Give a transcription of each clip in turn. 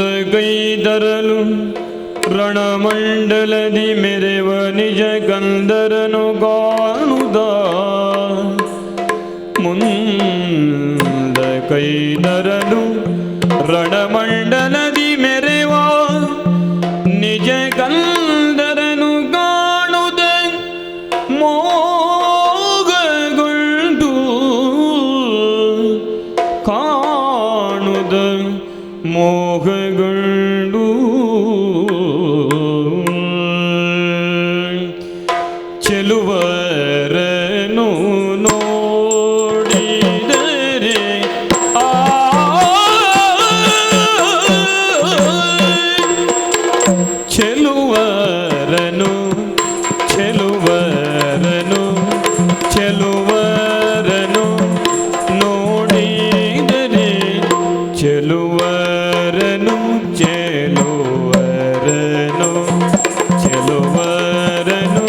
ಮುಂದಗೈದರಲು ರಣಮಂಡಲದಿ ಮೆರೆವ ನಿಜ ಗಂಧರನು ಗಾಣುದ ಮುಂದಗೈದರಲು ರಣಮಂಡಲದಿ ಮೆರೆವ ನಿಜ ಗಂಧರನು ಗಾಣುದ ಮೋಗಗೊಂಡು ಕಾಣುದ ಮೋಹಗೊಂಡು ಚೆಲುವರನು ನೋಡಿದರೆ ಚೆಲುವರನು ಚೆಲುವರನು ಚೆಲುವರನು ನೋಡಿದರೆ ಚೆಲುವರನು ಚೆಲುವರನು ಚೆಲುವರನು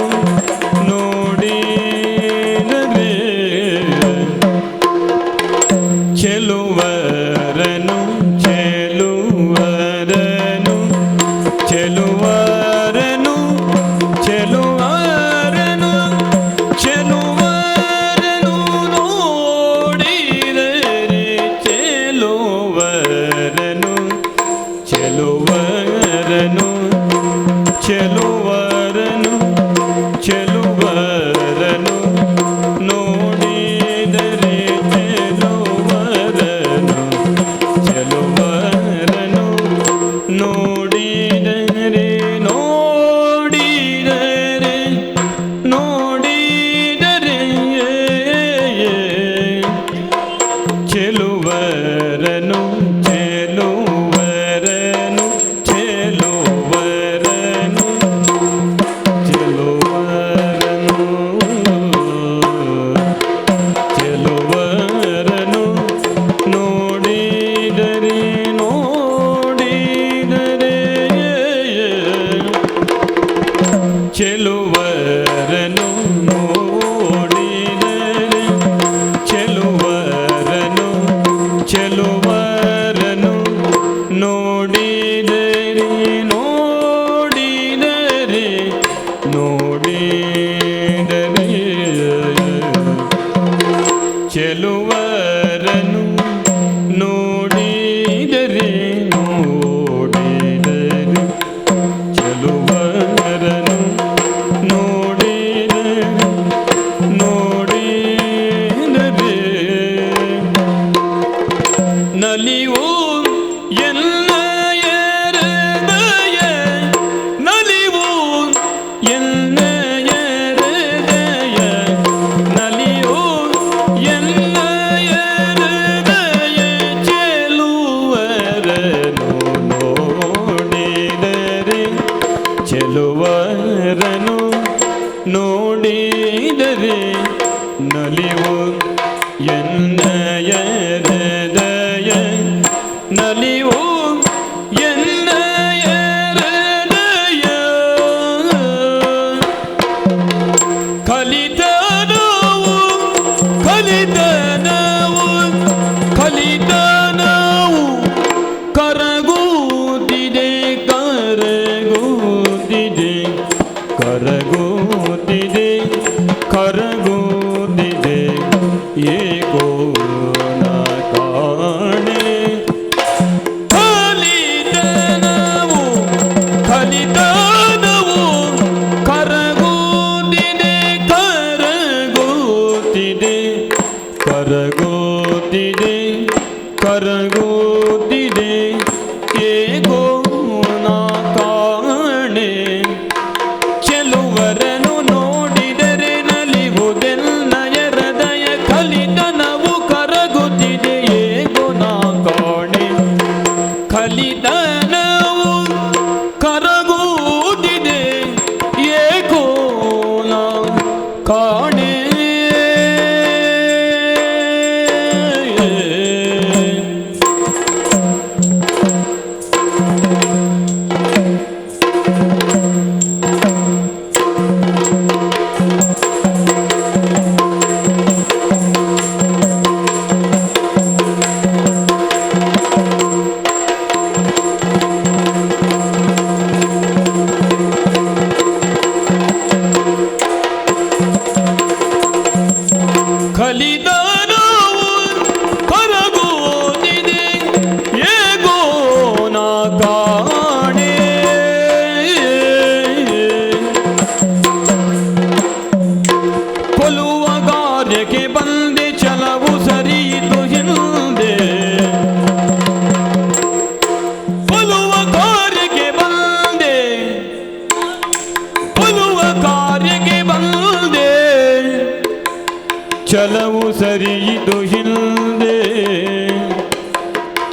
ನೋಡಿದರೆ ಚೆಲುವರನು ಚೆಲುವರನು ಚೆಲುವರನು ಚೆಲುವರನು ಚೆಲುವರನು ನೋಡಿದರೆ ಚೆಲುವರನು ಚೆಲುವರನು ಚೆಲುವರನು ಚೆಲುವರನು ನೋಡಿದರೆ ಚೆಲುವರನು ಚೆಲುವರನು ನೋಡಿದರೆ ನೋಡಿದರೆ ನೋಡಿದರೆ ಚೆಲುವರನು ಚೆಲುವರನು ಚೆಲುವರನು ಚೆಲುವರನು ಚೆಲುವರನು ನೋಡಿದರೆ ನೋಡಿದರೆ ಚೆಲುವರನು ನೋಡಿದರೆ ಚೆಲುವರನು ಚೆಲುವರನು ನೋಡಿದರೆ ನೋಡಿದರೆ ನೋಡಿದರೆ ಚೆಲುವರನು ನೋಡಿದರೆ ನೋಡಿದರೆ ಚೆಲುವರನು ನೋಡಿದರೆ ನೋಡಿದರೆ ನಲಿವು ಎನ್ನಯರದಯ ನಲಿವು ಎನ್ನಯರದಯ ನಲಿವು ಎನ್ನಯರದಯ ಚೆಲುವರನು ನೋಡಿದರೆ ಚೆಲುವರನು ನೋಡಿದರೆ ನಲಿವು ಎನ್ನಯರದಯ ನಲಿವು ಎನ್ನಯರದಯ ಕಲಿತನವು ಕಲಿತನವು ಕಲಿತನವು ಕರಗುತ್ತಿದೆ ಕರಗುತ್ತಿದೆ ಕರಗುತ್ತಿದೆ ಕರಗುತ್ತಿದೆ ಏಕೋ ನ ಕಾಣೆ ಕಲಿತನವು ಕಲಿತನವು ಕರಗುತ್ತಿದೆ ಕರಗುತ್ತಿದೆ ಕರಗುತ್ತಿದೆ ಕರಗುತ್ತಿದೆ ಏಕೋ ನ ಕಾಣೆ ಚೆಲುವರನು ನೋಡಿದರೆ ನಲಿವುದೆನ್ನಯ ಹೃದಯ ಕಲಿತನವು ಕರಗುತ್ತಿದೆ ಏಕೋ ನ ಕಾಣೆ ಕಲಿತನವು ಕರಗುತ್ತಿದೆ ಏಕೋ ನ ಕಾಣೆ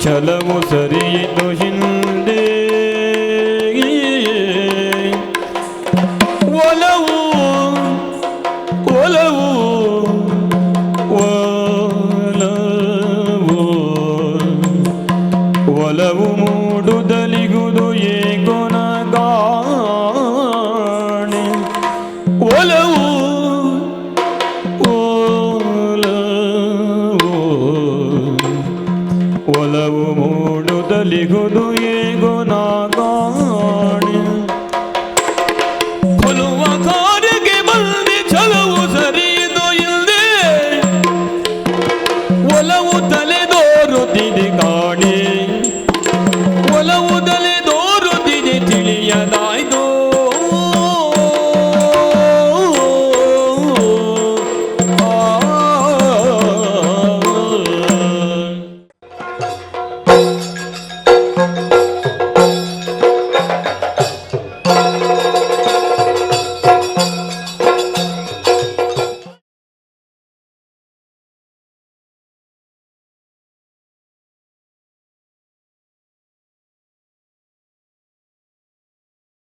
ಛಲವು ಸರಿಯಿತು ಹಿಂದೆ ಒಲವು ಒಲವು ಒಲವು ಒಲವು ಮೂಡುದಲಿಗುದು ಏಗೊನಗಾಣೆ ಒಲವು ಒಲವು ಮೂಡುದಲಿಗುದು ಏಗೊನಗಾಣೆ